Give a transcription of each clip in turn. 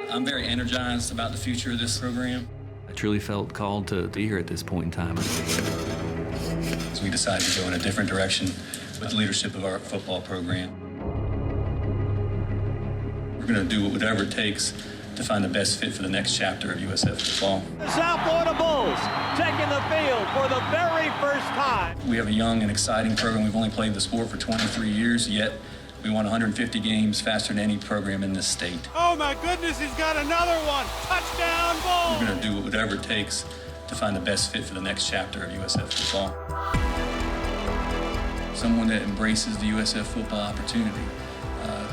I'm very energized about the future of this program. I truly felt called to be here at this point in time. So we decided to go in a different direction with the leadership of our football program. We're going to do whatever it takes to find the best fit for the next chapter of USF football. The South Florida Bulls taking the field for the very first time. We have a young and exciting program. We've only played the sport for 23 years, yet we won 150 games faster than any program in this state. Oh my goodness, he's got another one. Touchdown, Bulls! We're going to do whatever it takes to find the best fit for the next chapter of USF football. Someone that embraces the USF football opportunity,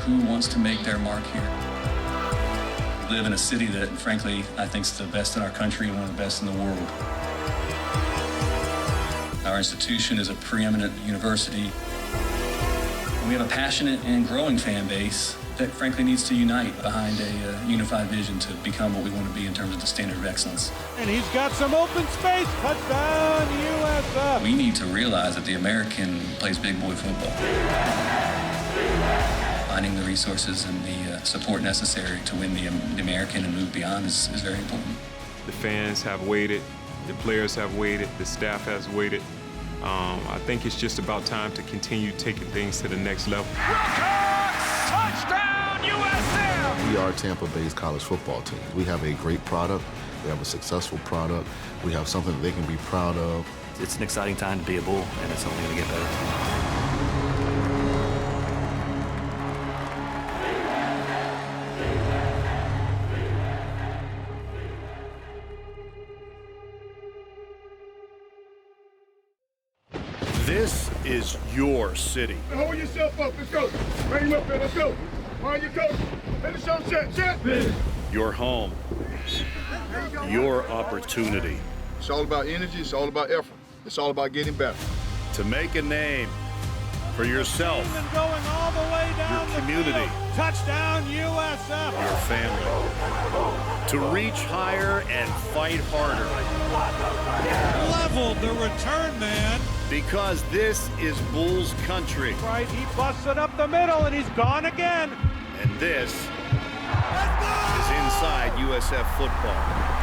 who wants to make their mark here. We live in a city that, frankly, I think is the best in our country and one of the best in the world. Our institution is a preeminent university. We have a passionate and growing fan base that, frankly, needs to unite behind a unified vision to become what we want to be in terms of the standard of excellence. And he's got some open space. Touchdown, USF. We need to realize that the American plays big boy football. Finding the resources and the support necessary to win the American and move beyond is very important. The fans have waited, the players have waited, the staff has waited. I think it's just about time to continue taking things to the next level. Touchdown, USF! We are a Tampa-based college football team. We have a great product. We have a successful product. We have something that they can be proud of. It's an exciting time to be a Bull, and it's only going to get better. This is your city. Hold yourself up. Let's go. Bring him up there. Let's go. Find your coach. Finish the show. Set. Your home. Your opportunity. It's all about energy. It's all about effort. It's all about getting better. To make a name for yourself, And going all the way down your community, the field. Touchdown, USF. your family. To reach higher and fight harder. Leveled the return man. Because this is Bulls country. Right, he busted up the middle and he's gone again. And this is inside USF football.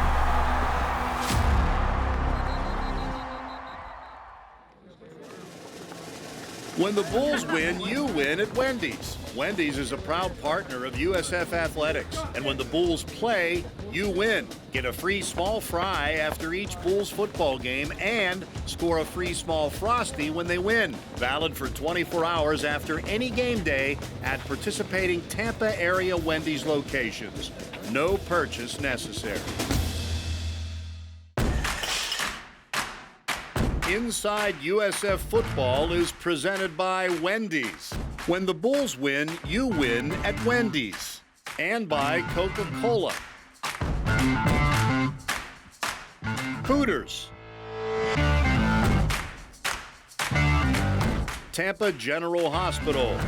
When the Bulls win, you win at Wendy's. Wendy's is a proud partner of USF Athletics. And when the Bulls play, you win. Get a free small fry after each Bulls football game and score a free small Frosty when they win. Valid for 24 hours after any game day at participating Tampa area Wendy's locations. No purchase necessary. Inside USF Football is presented by Wendy's. When the Bulls win, you win at Wendy's. And by Coca-Cola. Hooters. Tampa General Hospital.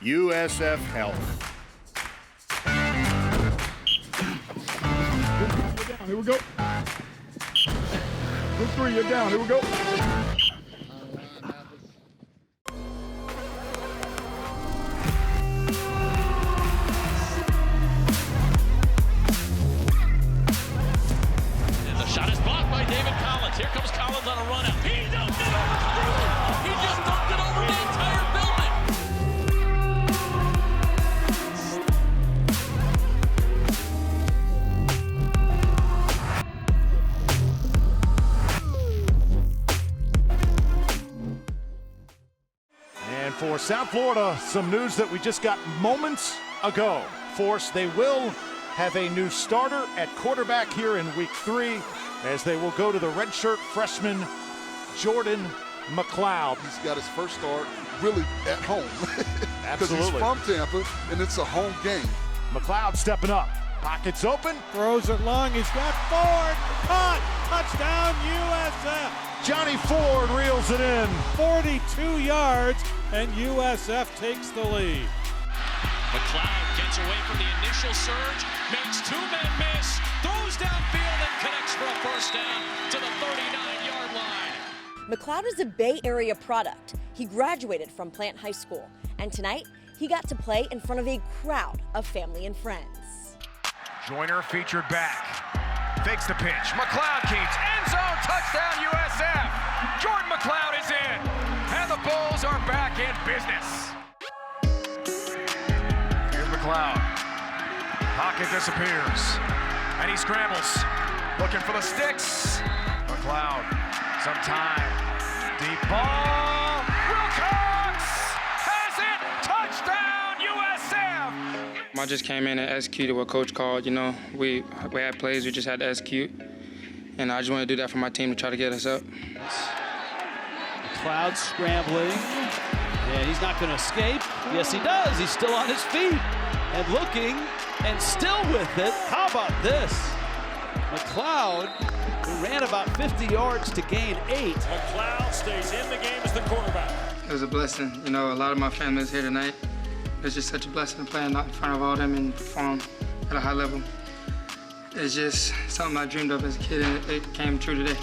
USF Health. Here we go. Good three. You're down. Here we go. Here comes Collins on a run out. He dunked it over. He just dunked it over the entire building. And for South Florida, some news that we just got moments ago. Force, they will have a new starter at quarterback here in week 3. As they will go to the redshirt freshman, Jordan McLeod. He's got his first start really at home. Because he's Absolutely. from Tampa, and it's a home game. McLeod stepping up. Pockets open. Throws it long. He's got Ford. Caught. Touchdown, USF. Johnny Ford reels it in. 42 yards, and USF takes the lead. McLeod gets away from the initial surge, makes 2 men miss, throws downfield and connects for a first down to the 39-yard line. McLeod is a Bay Area product. He graduated from Plant High School, and tonight he got to play in front of a crowd of family and friends. Joyner featured back. Fakes the pitch. McLeod keeps. End zone. Touchdown USF. Jordan McLeod is in. And the Bulls are back in business. Here's McLeod. Pocket disappears. And he scrambles. Looking for the sticks. McLeod. Some time. Deep ball. Wilcox has it. Touchdown USF. I just came in and executed what Coach called. You know, we had plays, we just had to execute. And I just want to do that for my team to try to get us up. McLeod scrambling, and he's not going to escape. Yes, he does. He's still on his feet and looking and still with it. How about this? McLeod, who ran about 50 yards to gain 8. McLeod stays in the game as the quarterback. It was a blessing. You know, a lot of my family is here tonight. It's just such a blessing playing out in front of all of them and perform at a high level. It's just something I dreamed of as a kid, and it came true today.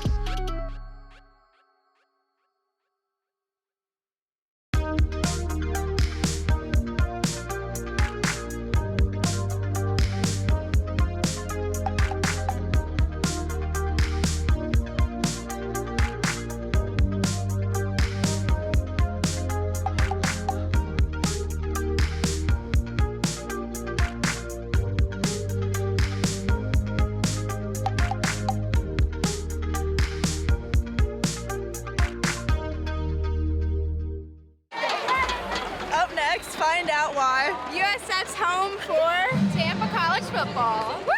Find out why. USF's home for Tampa College football. Woo!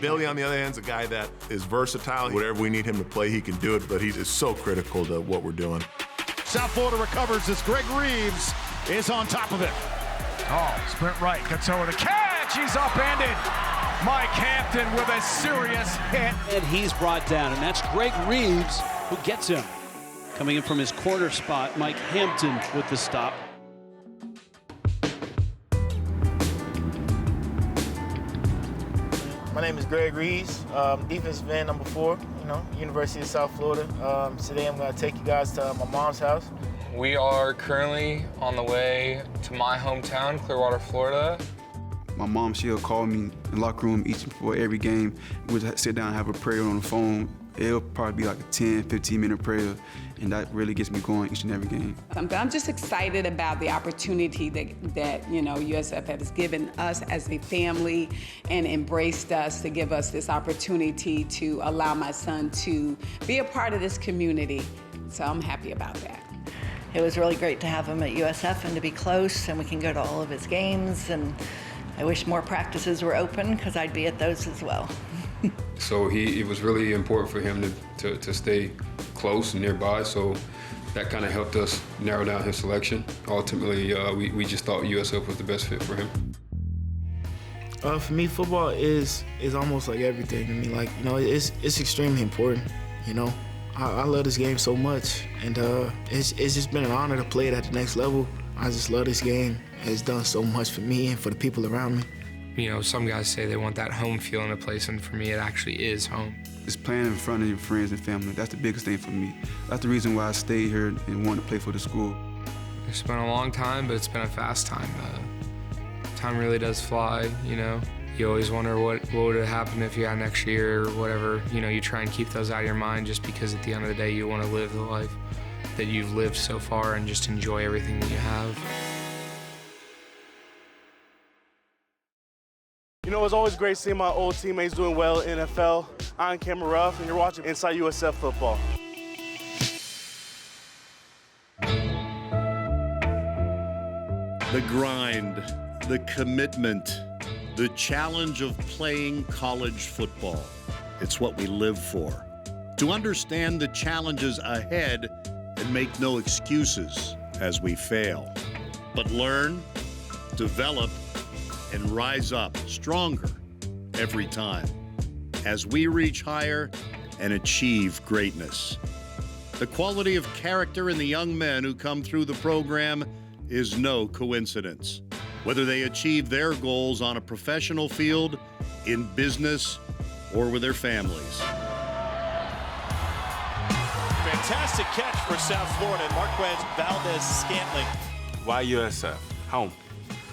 Billy, on the other hand, is a guy that is versatile. Whatever we need him to play, he can do it, but he is so critical to what we're doing. South Florida recovers as Greg Reeves is on top of it. Oh, sprint right, gets over the catch. He's upended. Mike Hampton with a serious hit. And he's brought down, and that's Greg Reeves who gets him. Coming in from his corner spot, Mike Hampton with the stop. My name is Greg Reeves, defensive end number 4, University of South Florida. Today I'm going to take you guys to my mom's house. We are currently on the way to my hometown, Clearwater, Florida. My mom, she'll call me in the locker room each and before every game. We'll sit down and have a prayer on the phone. It'll probably be like a 10, 15-minute prayer, and that really gets me going each and every game. I'm just excited about the opportunity that USF has given us as a family and embraced us to give us this opportunity to allow my son to be a part of this community. So I'm happy about that. It was really great to have him at USF and to be close, and we can go to all of his games, and I wish more practices were open because I'd be at those as well. So it was really important for him to stay close and nearby, so that kind of helped us narrow down his selection. Ultimately, we just thought USF was the best fit for him. For me, football is almost like everything. I mean, it's extremely important, I love this game so much, and it's just been an honor to play it at the next level. I just love this game. It's done so much for me and for the people around me. Some guys say they want that home feel in a place, and for me, it actually is home. Just playing in front of your friends and family, that's the biggest thing for me. That's the reason why I stayed here and wanted to play for the school. It's been a long time, but it's been a fast time. Time really does fly, You always wonder what would have happened if you had an extra year or whatever. You try and keep those out of your mind just because at the end of the day, you want to live the life that you've lived so far and just enjoy everything that you have. It's always great seeing my old teammates doing well in NFL. I'm Cameron Ruff, and you're watching Inside USF Football. The grind, the commitment, the challenge of playing college football. It's what we live for. To understand the challenges ahead and make no excuses as we fail, but learn, develop, and rise up stronger every time as we reach higher and achieve greatness. The quality of character in the young men who come through the program is no coincidence. Whether they achieve their goals on a professional field, in business, or with their families. Fantastic catch for South Florida, Marquez Valdez-Scantling. Why USF? Home.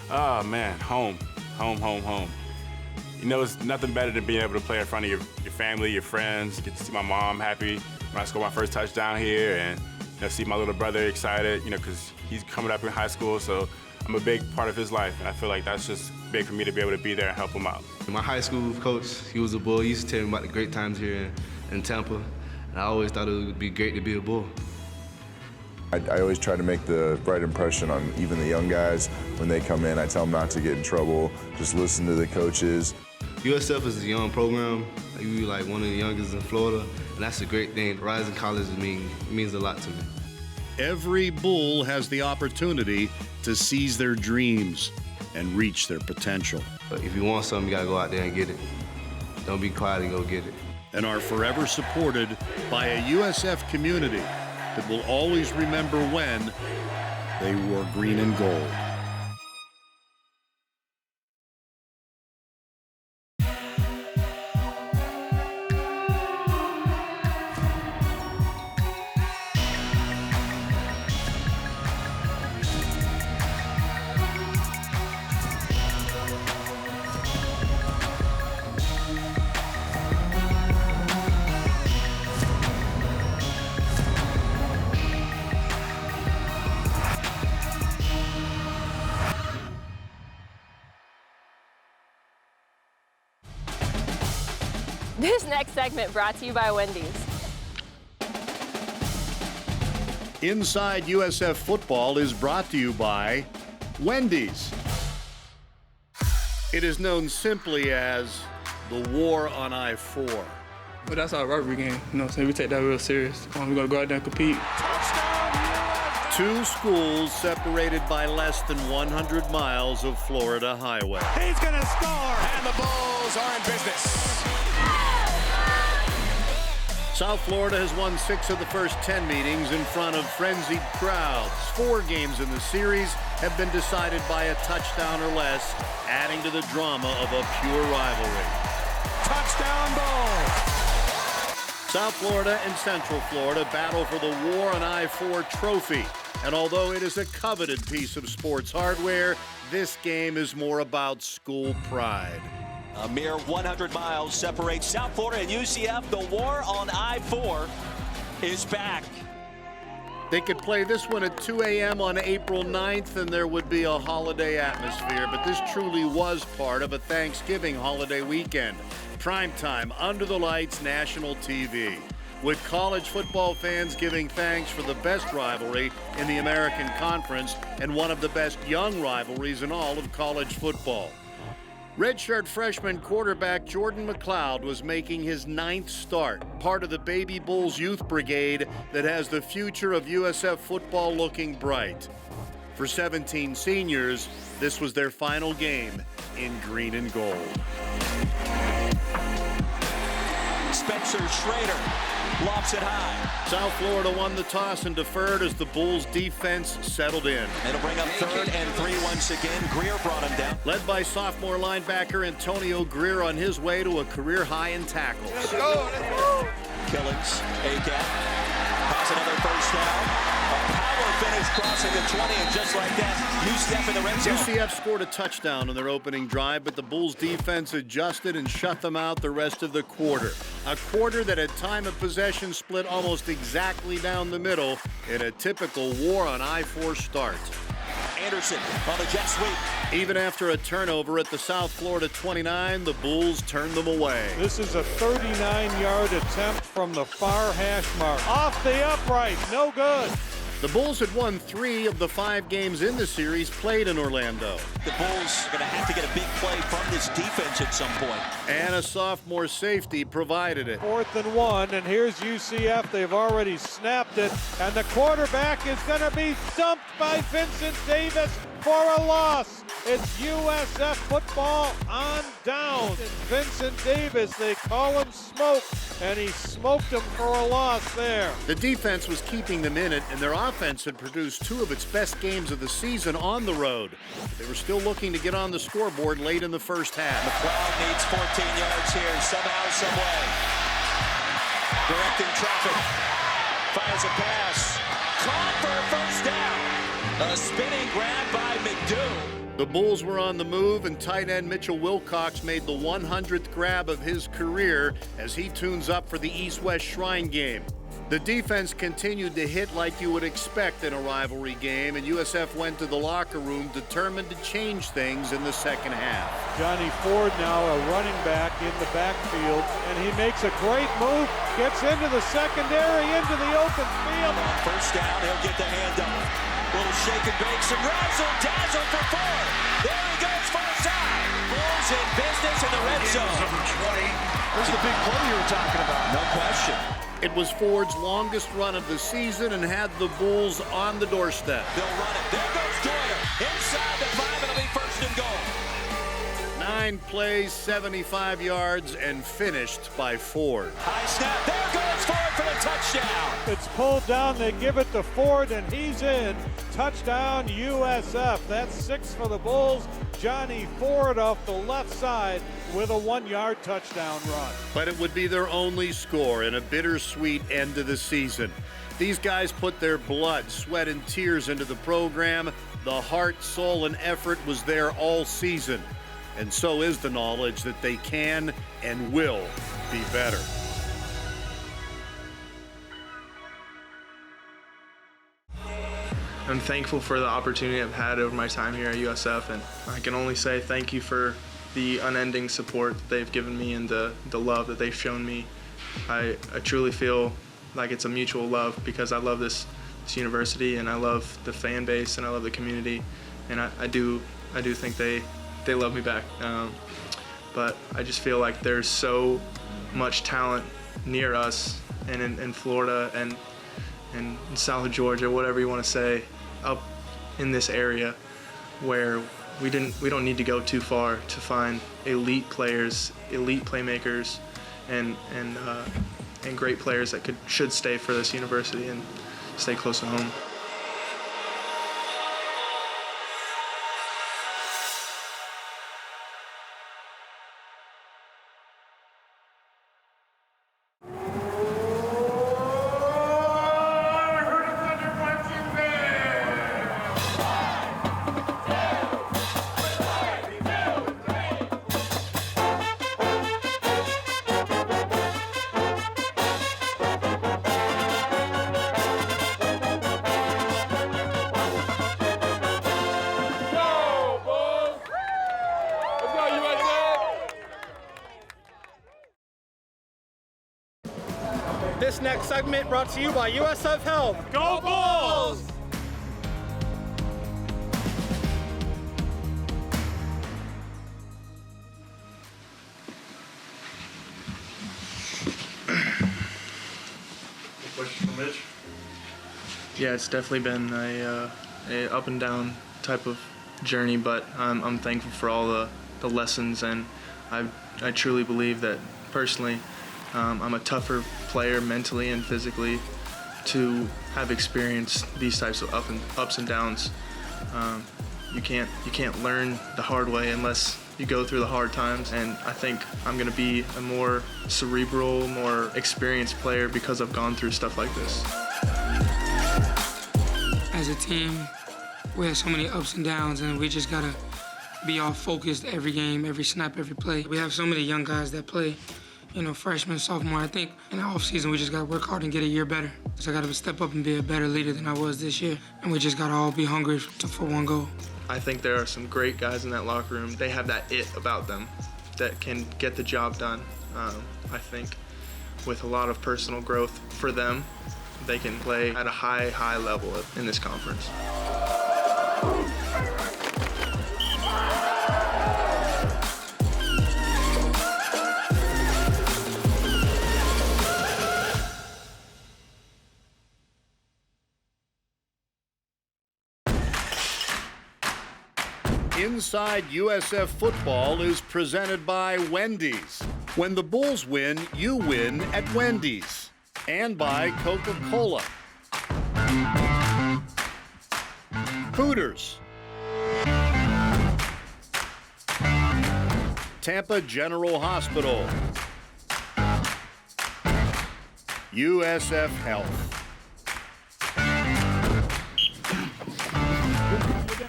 Oh, man, home. Home, home, home. You know, it's nothing better than being able to play in front of your family, your friends, get to see my mom happy when I score my first touchdown here, and see my little brother excited, because he's coming up in high school, so I'm a big part of his life, and I feel like that's just big for me to be able to be there and help him out. My high school coach, he was a Bull. He used to tell me about the great times here in Tampa, and I always thought it would be great to be a Bull. I always try to make the right impression on even the young guys. When they come in, I tell them not to get in trouble, just listen to the coaches. USF is a young program. We're like one of the youngest in Florida, and that's a great thing. Rising college means a lot to me. Every Bull has the opportunity to seize their dreams and reach their potential. But if you want something, you gotta go out there and get it. Don't be quiet and go get it. And are forever supported by a USF community that will always remember when they wore green and gold. This next segment brought to you by Wendy's. Inside USF Football is brought to you by Wendy's. It is known simply as the war on I-4. But that's our rivalry game, so we take that real serious. We're gonna go out there and compete. Two schools separated by less than 100 miles of Florida highway. He's gonna score, and the Bulls are in business. South Florida has won 6 of the first 10 meetings in front of frenzied crowds. 4 games in the series have been decided by a touchdown or less, adding to the drama of a pure rivalry. Touchdown Bulls! South Florida and Central Florida battle for the War on I-4 trophy. And although it is a coveted piece of sports hardware, this game is more about school pride. A mere 100 miles separates South Florida and UCF. The war on I-4 is back. They could play this one at 2 a.m. on April 9th, and there would be a holiday atmosphere. But this truly was part of a Thanksgiving holiday weekend. Primetime, under the lights, national TV. With college football fans giving thanks for the best rivalry in the American Conference and one of the best young rivalries in all of college football. Redshirt freshman quarterback Jordan McLeod was making his 9th start, part of the Baby Bulls youth brigade that has the future of USF football looking bright. For 17 seniors, this was their final game in green and gold. Spencer Schrader lofts it high. South Florida won the toss and deferred as the Bulls defense settled in. It'll bring up 3rd and 3 once again. Greer brought him down. Led by sophomore linebacker Antonio Greer on his way to a career high in tackles. Let's go. Killings, A-gap, has another first down. A power finish crossing the 20, and just like that, UCF in the red zone. UCF scored a touchdown on their opening drive, but the Bulls defense adjusted and shut them out the rest of the quarter. A quarter that at time of possession split almost exactly down the middle in a typical war on I-4 start. Anderson on the jet sweep. Even after a turnover at the South Florida 29, the Bulls turned them away. This is a 39-yard attempt from the far hash mark. Off the upright, no good. The Bulls had won 3 of the 5 games in the series played in Orlando. The Bulls are going to have to get a big play from this defense at some point. And a sophomore safety provided it. 4th and 1, and here's UCF. They've already snapped it, and the quarterback is going to be stumped by Vincent Davis. for a loss. It's USF football on down. And Vincent Davis, they call him Smoke, and he smoked them for a loss there. The defense was keeping them in it, and their offense had produced two of its best games of the season on the road. They were still looking to get on the scoreboard late in the first half. McLeod needs 14 yards here, somehow, someway. Directing traffic. Fires a pass. Caught for a first down. A spinning grab by McLeod. The Bulls were on the move, and tight end Mitchell Wilcox made the 100th grab of his career as he tunes up for the East-West Shrine game. The defense continued to hit like you would expect in a rivalry game, and USF went to the locker room determined to change things in the second half. Johnny Ford now a running back in the backfield, and he makes a great move, gets into the secondary, into the open field. First down, he'll get the handoff. Little shake and bake, some razzle-dazzle for Ford. There he goes for a side. Bulls in business in the red zone. There's the big play you were talking about. No question. It was Ford's longest run of the season and had the Bulls on the doorstep. They'll run it. There goes Doyle. Inside the 5, it'll be first and goal. 9 plays, 75 yards, and finished by Ford. High snap. There goes Ford for the touchdown. It's pulled down. They give it to Ford, and he's in. Touchdown, USF. That's 6 for the Bulls. Johnny Ford off the left side with a 1-yard touchdown run. But it would be their only score in a bittersweet end to the season. These guys put their blood, sweat, and tears into the program. The heart, soul, and effort was there all season. And so is the knowledge that they can and will be better. I'm thankful for the opportunity I've had over my time here at USF, and I can only say thank you for the unending support that they've given me and the love that they've shown me. I truly feel like it's a mutual love because I love this university and I love the fan base and I love the community, and I do think they love me back. But I just feel like there's so much talent near us and in Florida and in South Georgia, whatever you want to say, up in this area where we don't need to go too far to find elite players, elite playmakers, and great players that should stay for this university and stay close to home. This next segment brought to you by USF Health. Go Bulls! Question for Mitch? Yeah, it's definitely been a up and down type of journey, but I'm thankful for all the lessons, and I truly believe that personally I'm a tougher player mentally and physically to have experienced these types of ups and downs. You can't learn the hard way unless you go through the hard times, and I think I'm gonna be a more cerebral, more experienced player because I've gone through stuff like this. As a team, we have so many ups and downs, and we just gotta be all focused every game, every snap, every play. We have so many young guys that play, freshman, sophomore. I think in the offseason, we just gotta work hard and get a year better. So I gotta step up and be a better leader than I was this year, and we just gotta all be hungry for one goal. I think there are some great guys in that locker room. They have that it about them that can get the job done. I think with a lot of personal growth for them, they can play at a high level in this conference. Inside USF Football is presented by Wendy's. When the Bulls win, you win at Wendy's. And by Coca-Cola. Hooters. Tampa General Hospital. USF Health.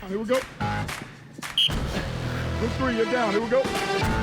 Here we go. Group 3, you're down. Here we go.